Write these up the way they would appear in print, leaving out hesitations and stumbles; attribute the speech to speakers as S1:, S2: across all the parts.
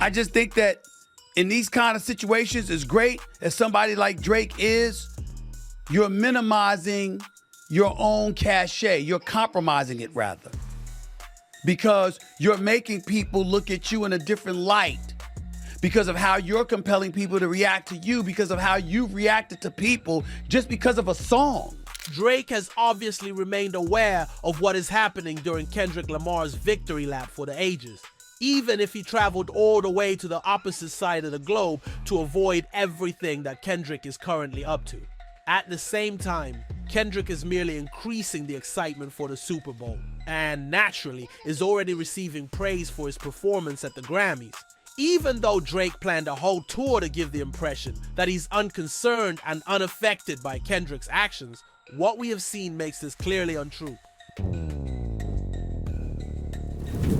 S1: I just think that in these kind of situations, as great as somebody like Drake is, you're minimizing your own cachet. You're compromising it, rather. Because you're making people look at you in a different light. Because of how you're compelling people to react to you, because of how you've reacted to people just because of a song.
S2: Drake has obviously remained aware of what is happening during Kendrick Lamar's victory lap for the ages, even if he traveled all the way to the opposite side of the globe to avoid everything that Kendrick is currently up to. At the same time, Kendrick is merely increasing the excitement for the Super Bowl, and naturally is already receiving praise for his performance at the Grammys. Even though Drake planned a whole tour to give the impression that he's unconcerned and unaffected by Kendrick's actions, what we have seen makes this clearly untrue.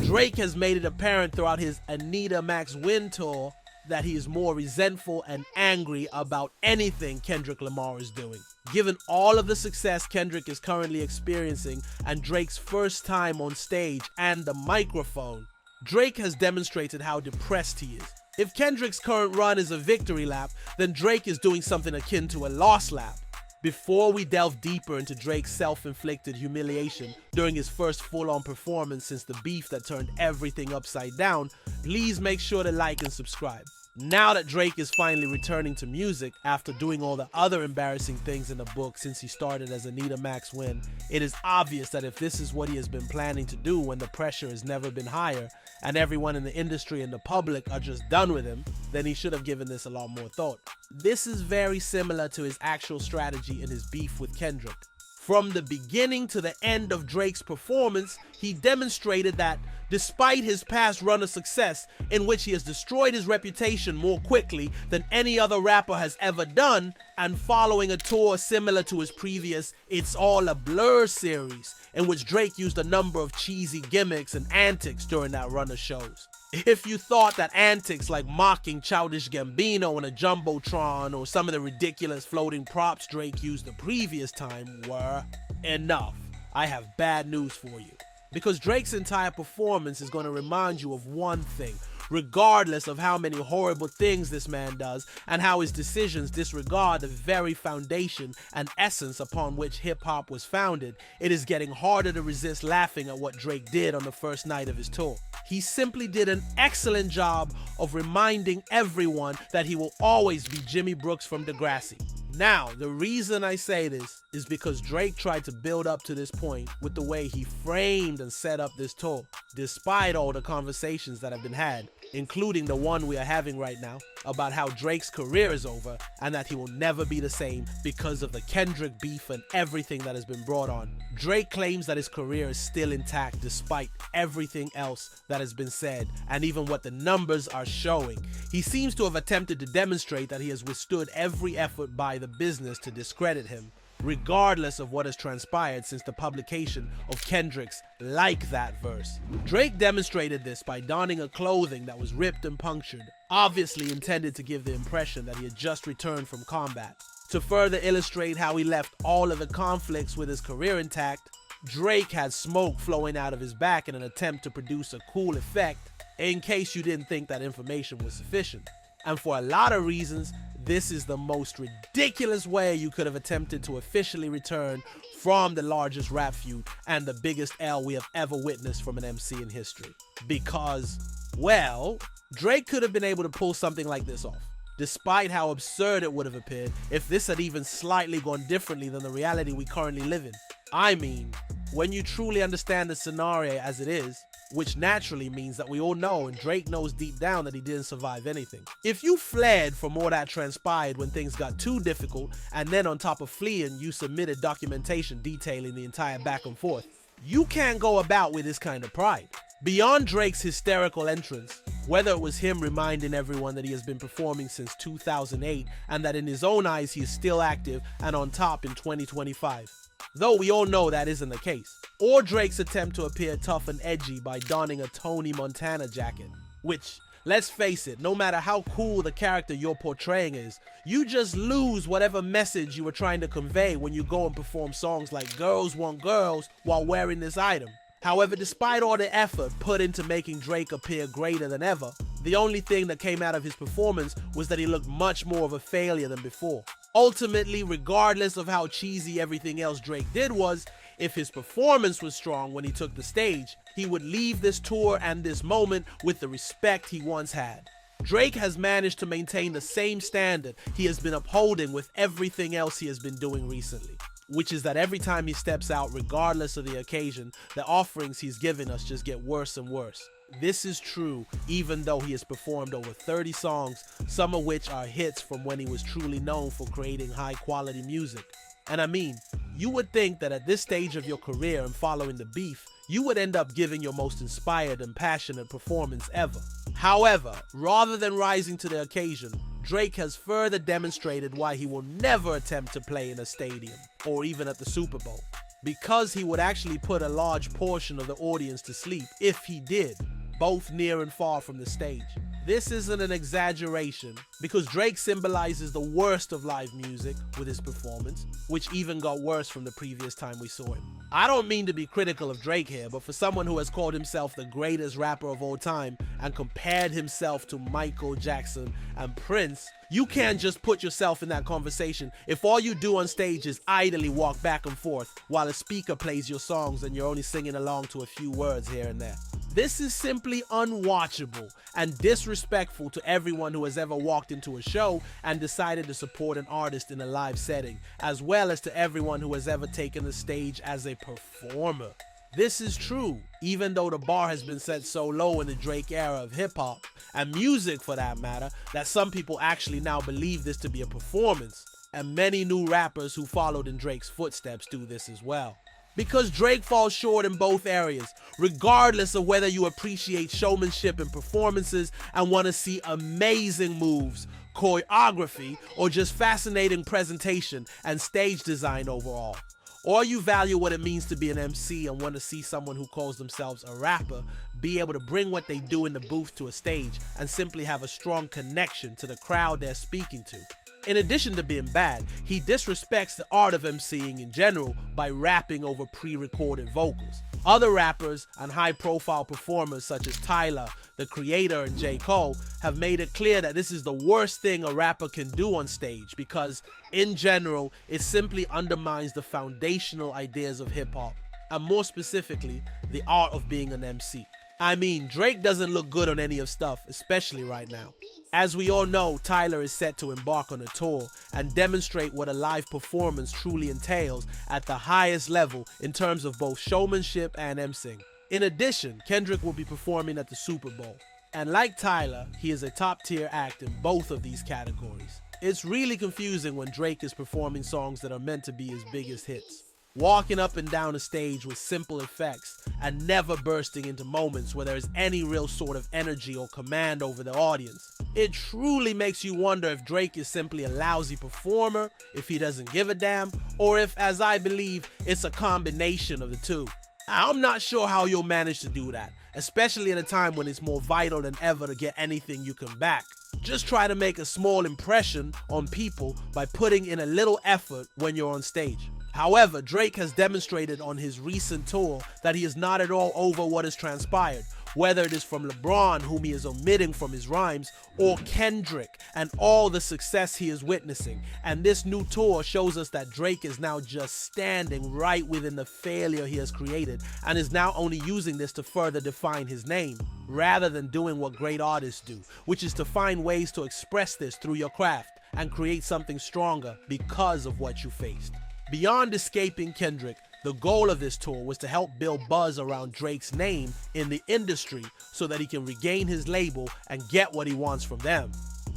S2: Drake has made it apparent throughout his Anita Max Win tour that he is more resentful and angry about anything Kendrick Lamar is doing. Given all of the success Kendrick is currently experiencing and Drake's first time on stage and the microphone, Drake has demonstrated how depressed he is. If Kendrick's current run is a victory lap, then Drake is doing something akin to a loss lap. Before we delve deeper into Drake's self-inflicted humiliation during his first full-on performance since the beef that turned everything upside down, please make sure to like and subscribe. Now that Drake is finally returning to music after doing all the other embarrassing things in the book since he started as Anita Max Win, it is obvious that if this is what he has been planning to do when the pressure has never been higher and everyone in the industry and the public are just done with him, then he should have given this a lot more thought. This is very similar to his actual strategy in his beef with Kendrick. From the beginning to the end of Drake's performance, he demonstrated that despite his past run of success, in which he has destroyed his reputation more quickly than any other rapper has ever done, and following a tour similar to his previous It's All a Blur series, in which Drake used a number of cheesy gimmicks and antics during that run of shows. If you thought that antics like mocking Childish Gambino in a Jumbotron or some of the ridiculous floating props Drake used the previous time were enough, I have bad news for you. Because Drake's entire performance is going to remind you of one thing, regardless of how many horrible things this man does and how his decisions disregard the very foundation and essence upon which hip-hop was founded, it is getting harder to resist laughing at what Drake did on the first night of his tour. He simply did an excellent job of reminding everyone that he will always be Jimmy Brooks from Degrassi. Now, the reason I say this is because Drake tried to build up to this point with the way he framed and set up this tour, despite all the conversations that have been had, including the one we are having right now about how Drake's career is over and that he will never be the same because of the Kendrick beef and everything that has been brought on. Drake claims that his career is still intact despite everything else that has been said and even what the numbers are showing. He seems to have attempted to demonstrate that he has withstood every effort by the business to discredit him, regardless of what has transpired since the publication of Kendrick's Like That verse. Drake demonstrated this by donning a clothing that was ripped and punctured, obviously intended to give the impression that he had just returned from combat. To further illustrate how he left all of the conflicts with his career intact, Drake had smoke flowing out of his back in an attempt to produce a cool effect, in case you didn't think that information was sufficient. And for a lot of reasons, this is the most ridiculous way you could have attempted to officially return from the largest rap feud and the biggest L we have ever witnessed from an MC in history. Because, well, Drake could have been able to pull something like this off, despite how absurd it would have appeared if this had even slightly gone differently than the reality we currently live in. I mean, when you truly understand the scenario as it is, which naturally means that we all know and Drake knows deep down that he didn't survive anything. If you fled from all that transpired when things got too difficult, and then on top of fleeing, you submitted documentation detailing the entire back and forth, you can't go about with this kind of pride. Beyond Drake's hysterical entrance, whether it was him reminding everyone that he has been performing since 2008 and that in his own eyes he is still active and on top in 2025, though we all know that isn't the case, or Drake's attempt to appear tough and edgy by donning a Tony Montana jacket, which, let's face it, no matter how cool the character you're portraying is, you just lose whatever message you were trying to convey when you go and perform songs like Girls Want Girls while wearing this item. However, despite all the effort put into making Drake appear greater than ever, The only thing that came out of his performance was that he looked much more of a failure than before. Ultimately, regardless of how cheesy everything else Drake did was, if his performance was strong when he took the stage, he would leave this tour and this moment with the respect he once had. Drake has managed to maintain the same standard he has been upholding with everything else he has been doing recently, which is that every time he steps out, regardless of the occasion, the offerings he's giving us just get worse and worse. This is true even though he has performed over 30 songs, some of which are hits from when he was truly known for creating high-quality music. And I mean, you would think that at this stage of your career and following the beef, you would end up giving your most inspired and passionate performance ever. However, rather than rising to the occasion, Drake has further demonstrated why he will never attempt to play in a stadium or even at the Super Bowl, because he would actually put a large portion of the audience to sleep if he did, both near and far from the stage. This isn't an exaggeration, because Drake symbolizes the worst of live music with his performance, which even got worse from the previous time we saw him. I don't mean to be critical of Drake here, but for someone who has called himself the greatest rapper of all time and compared himself to Michael Jackson and Prince, you can't just put yourself in that conversation if all you do on stage is idly walk back and forth while a speaker plays your songs and you're only singing along to a few words here and there. This is simply unwatchable and disrespectful to everyone who has ever walked into a show and decided to support an artist in a live setting, as well as to everyone who has ever taken the stage as a performer. This is true, even though the bar has been set so low in the Drake era of hip-hop, and music for that matter, that some people actually now believe this to be a performance, and many new rappers who followed in Drake's footsteps do this as well. Because Drake falls short in both areas, regardless of whether you appreciate showmanship and performances and want to see amazing moves, choreography, or just fascinating presentation and stage design overall. Or you value what it means to be an MC and want to see someone who calls themselves a rapper be able to bring what they do in the booth to a stage and simply have a strong connection to the crowd they're speaking to. In addition to being bad, he disrespects the art of MCing in general by rapping over pre-recorded vocals. Other rappers and high-profile performers such as Tyler, The Creator, and J. Cole have made it clear that this is the worst thing a rapper can do on stage because, in general, it simply undermines the foundational ideas of hip-hop, and more specifically, the art of being an MC. I mean, Drake doesn't look good on any of stuff, especially right now. As we all know, Tyler is set to embark on a tour and demonstrate what a live performance truly entails at the highest level in terms of both showmanship and emceeing. In addition, Kendrick will be performing at the Super Bowl. And like Tyler, he is a top-tier act in both of these categories. It's really confusing when Drake is performing songs that are meant to be his biggest hits, walking up and down a stage with simple effects and never bursting into moments where there is any real sort of energy or command over the audience. It truly makes you wonder if Drake is simply a lousy performer, if he doesn't give a damn, or if, as I believe, it's a combination of the two. I'm not sure how you'll manage to do that, especially at a time when it's more vital than ever to get anything you can back. Just try to make a small impression on people by putting in a little effort when you're on stage. However, Drake has demonstrated on his recent tour that he is not at all over what has transpired, whether it is from LeBron, whom he is omitting from his rhymes, or Kendrick and all the success he is witnessing. And this new tour shows us that Drake is now just standing right within the failure he has created and is now only using this to further define his name, rather than doing what great artists do, which is to find ways to express this through your craft and create something stronger because of what you faced. Beyond escaping Kendrick, the goal of this tour was to help build buzz around Drake's name in the industry so that he can regain his label and get what he wants from them.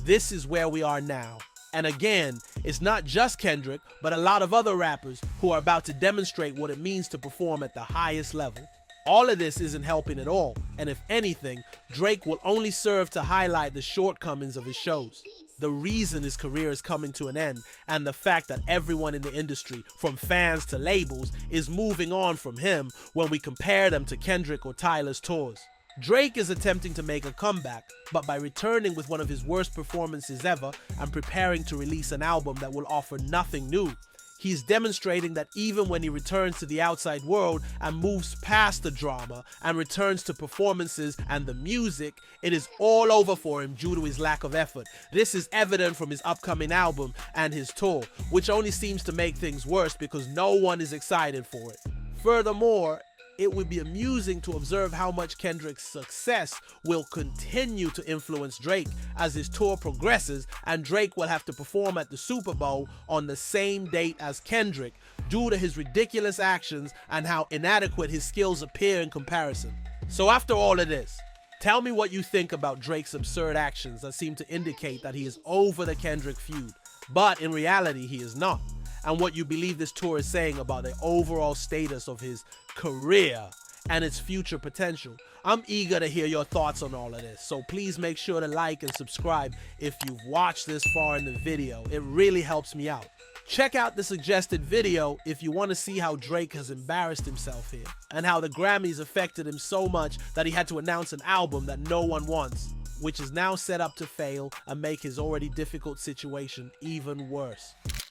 S2: This is where we are now. And again, it's not just Kendrick, but a lot of other rappers who are about to demonstrate what it means to perform at the highest level. All of this isn't helping at all, and if anything, Drake will only serve to highlight the shortcomings of his shows. The reason his career is coming to an end, and the fact that everyone in the industry, from fans to labels, is moving on from him when we compare them to Kendrick or Tyler's tours. Drake is attempting to make a comeback, but by returning with one of his worst performances ever and preparing to release an album that will offer nothing new, He's demonstrating that even when he returns to the outside world and moves past the drama and returns to performances and the music, it is all over for him due to his lack of effort. This is evident from his upcoming album and his tour, which only seems to make things worse because no one is excited for it. Furthermore, it would be amusing to observe how much Kendrick's success will continue to influence Drake as his tour progresses, and Drake will have to perform at the Super Bowl on the same date as Kendrick due to his ridiculous actions and how inadequate his skills appear in comparison. So after all of this, tell me what you think about Drake's absurd actions that seem to indicate that he is over the Kendrick feud, but in reality he is not, and what you believe this tour is saying about the overall status of his career and its future potential. I'm eager to hear your thoughts on all of this, so please make sure to like and subscribe if you've watched this far in the video. It really helps me out. Check out the suggested video if you want to see how Drake has embarrassed himself here, and how the Grammys affected him so much that he had to announce an album that no one wants, which is now set up to fail and make his already difficult situation even worse.